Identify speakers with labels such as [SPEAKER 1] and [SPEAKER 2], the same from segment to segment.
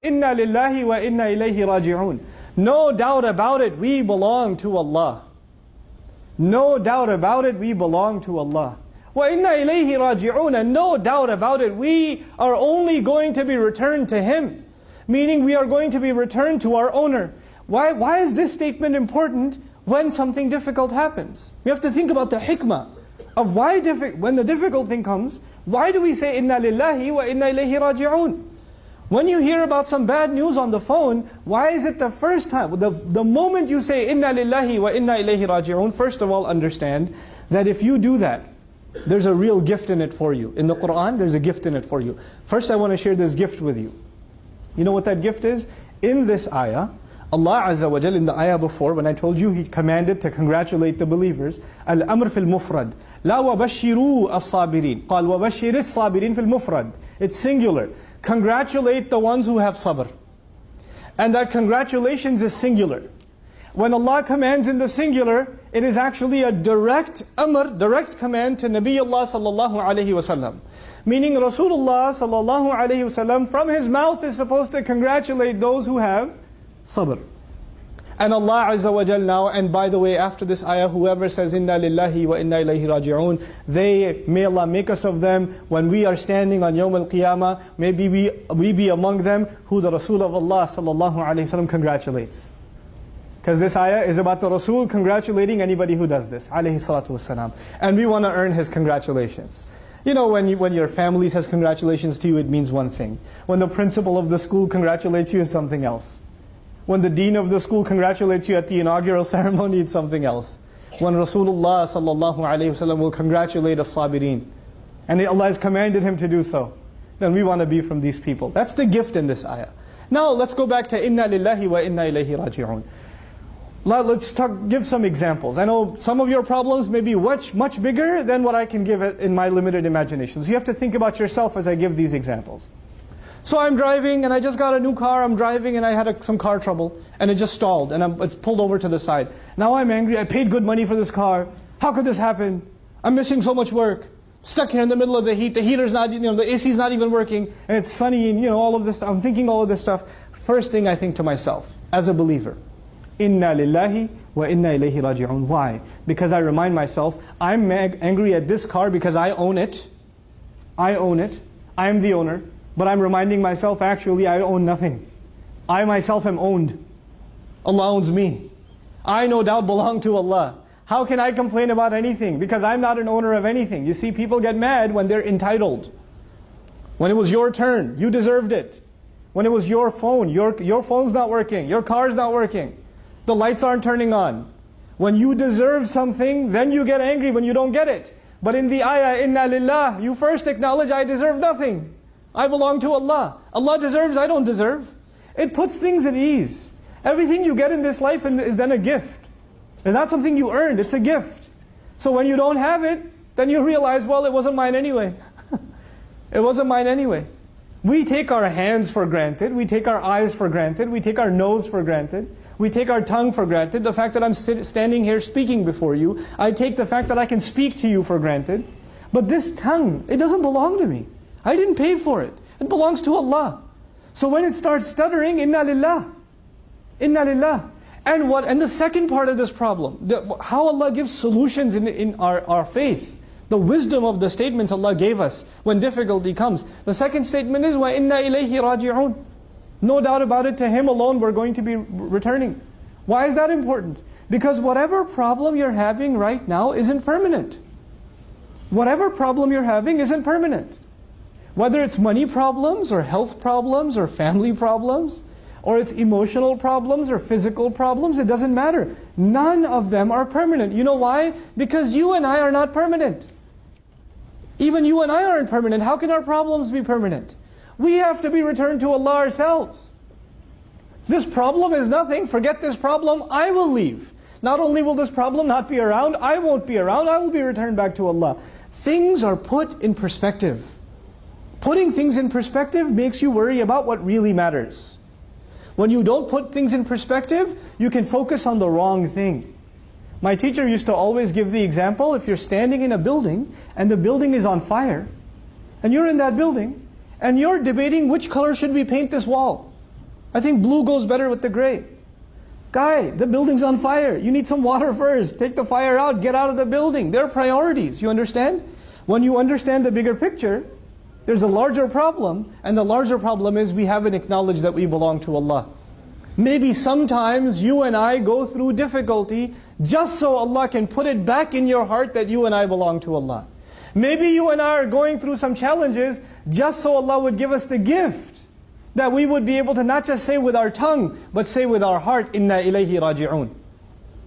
[SPEAKER 1] Inna lillahi wa inna ilayhi raji'un. No doubt about it, we belong to Allah. No doubt about it, we belong to Allah. Wa inna ilayhi raji'un. And no doubt about it, we are only going to be returned to Him. Meaning we are going to be returned to our owner. Why is this statement important when something difficult happens? We have to think about the hikmah of why when the difficult thing comes, why do we say inna lillahi wa inna ilayhi raji'un? When you hear about some bad news on the phone, why is it the first time, the moment you say inna lillahi wa inna ilayhi raji'un, first of all understand that if you do that, there's a real gift in it for you. In the Quran, there's a gift in it for you. First I want to share this gift with you. You know what that gift is? In this ayah, Allah Azza wa Jal, in the ayah before, when I told you He commanded to congratulate the believers, Al-Amr fil Mufrad, La wabashiru as-sabirin, Qal wabashir as-sabirin fil Mufrad. It's singular. Congratulate the ones who have sabr. And that congratulations is singular. When Allah commands in the singular, it is actually a direct amr, direct command to Nabiullah sallallahu alayhi wasallam. Meaning Rasulullah sallallahu alayhi wasallam from his mouth is supposed to congratulate those who have sabr. And Allah Azza wa Jal now, and by the way, after this ayah, whoever says inna lillahi wa inna ilayhi raji'un, may Allah make us of them when we are standing on Yawm al-Qiyamah, maybe we be among them who the Rasul of Allah sallallahu alayhi wasallam congratulates. Because this ayah is about the Rasul congratulating anybody who does this, alayhi salatu wassalam. And we want to earn his congratulations. You know, when your family says congratulations to you, it means one thing. When the principal of the school congratulates you, it's something else. When the dean of the school congratulates you at the inaugural ceremony, it's something else. When Rasulullah sallallahu alayhi wasallam will congratulate as-sabirin, and Allah has commanded him to do so, then we want to be from these people. That's the gift in this ayah. Now let's go back to inna lillahi wa inna ilayhi raji'un. Let's give some examples. I know some of your problems may be much bigger than what I can give in my limited imagination. So you have to think about yourself as I give these examples. So I'm driving and I just got a new car, I'm driving and I had some car trouble and it just stalled and it's pulled over to the side. Now I'm angry, I paid good money for this car. How could this happen? I'm missing so much work. Stuck here in the middle of the heat, the heater's not, the AC's not even working and it's sunny and all of this stuff. I'm thinking all of this stuff. First thing I think to myself, as a believer, Inna lillahi wa inna ilayhi raji'un. Why? Because I remind myself, I'm angry at this car because I own it. I own it. I am the owner. But I'm reminding myself, actually, I own nothing. I myself am owned. Allah owns me. I no doubt belong to Allah. How can I complain about anything? Because I'm not an owner of anything. You see, people get mad when they're entitled. When it was your turn, you deserved it. When it was your phone, your phone's not working, your car's not working, the lights aren't turning on. When you deserve something, then you get angry when you don't get it. But in the ayah, inna lillah, you first acknowledge, I deserve nothing. I belong to Allah. Allah deserves, I don't deserve. It puts things at ease. Everything you get in this life is then a gift. It's not something you earned, it's a gift. So when you don't have it, then you realize, well, it wasn't mine anyway. It wasn't mine anyway. We take our hands for granted, we take our eyes for granted, we take our nose for granted, we take our tongue for granted. The fact that I'm standing here speaking before you, I take the fact that I can speak to you for granted. But this tongue, it doesn't belong to me. I didn't pay for it. It belongs to Allah. So when it starts stuttering, inna lillah. Inna lillah. And the second part of this problem, how Allah gives solutions in our faith. The wisdom of the statements Allah gave us when difficulty comes. The second statement is, وَإِنَّا إِلَيْهِ رَاجِعُونَ. No doubt about it, to Him alone we're going to be returning. Why is that important? Because whatever problem you're having right now isn't permanent. Whatever problem you're having isn't permanent. Whether it's money problems, or health problems, or family problems, or it's emotional problems, or physical problems, it doesn't matter. None of them are permanent. You know why? Because you and I are not permanent. Even you and I aren't permanent. How can our problems be permanent? We have to be returned to Allah ourselves. This problem is nothing. Forget this problem. I will leave. Not only will this problem not be around, I won't be around. I will be returned back to Allah. Things are put in perspective. Putting things in perspective makes you worry about what really matters. When you don't put things in perspective, you can focus on the wrong thing. My teacher used to always give the example, if you're standing in a building, and the building is on fire, and you're in that building, and you're debating which color should we paint this wall. I think blue goes better with the gray. Guy, the building's on fire. You need some water first. Take the fire out, get out of the building. There are priorities, you understand? When you understand the bigger picture, there's a larger problem, and the larger problem is we haven't acknowledged that we belong to Allah. Maybe sometimes you and I go through difficulty just so Allah can put it back in your heart that you and I belong to Allah. Maybe you and I are going through some challenges just so Allah would give us the gift that we would be able to not just say with our tongue, but say with our heart, Inna ilayhi raji'un.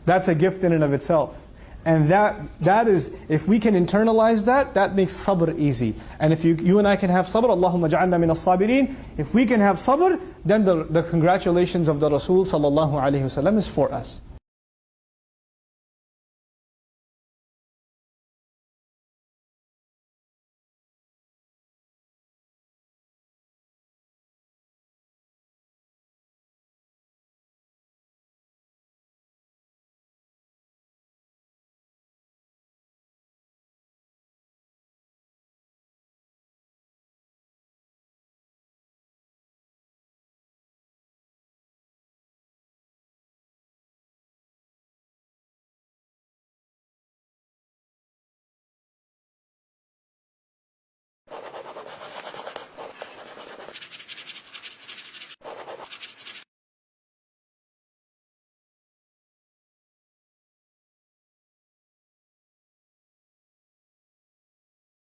[SPEAKER 1] That's a gift in and of itself. And that is, if we can internalize that, that makes sabr easy. And if you and I can have sabr, Allahumma ja'alna min as-sabirin. If we can have sabr, then the congratulations of the Rasul sallallahu alaihi wasallam is for us.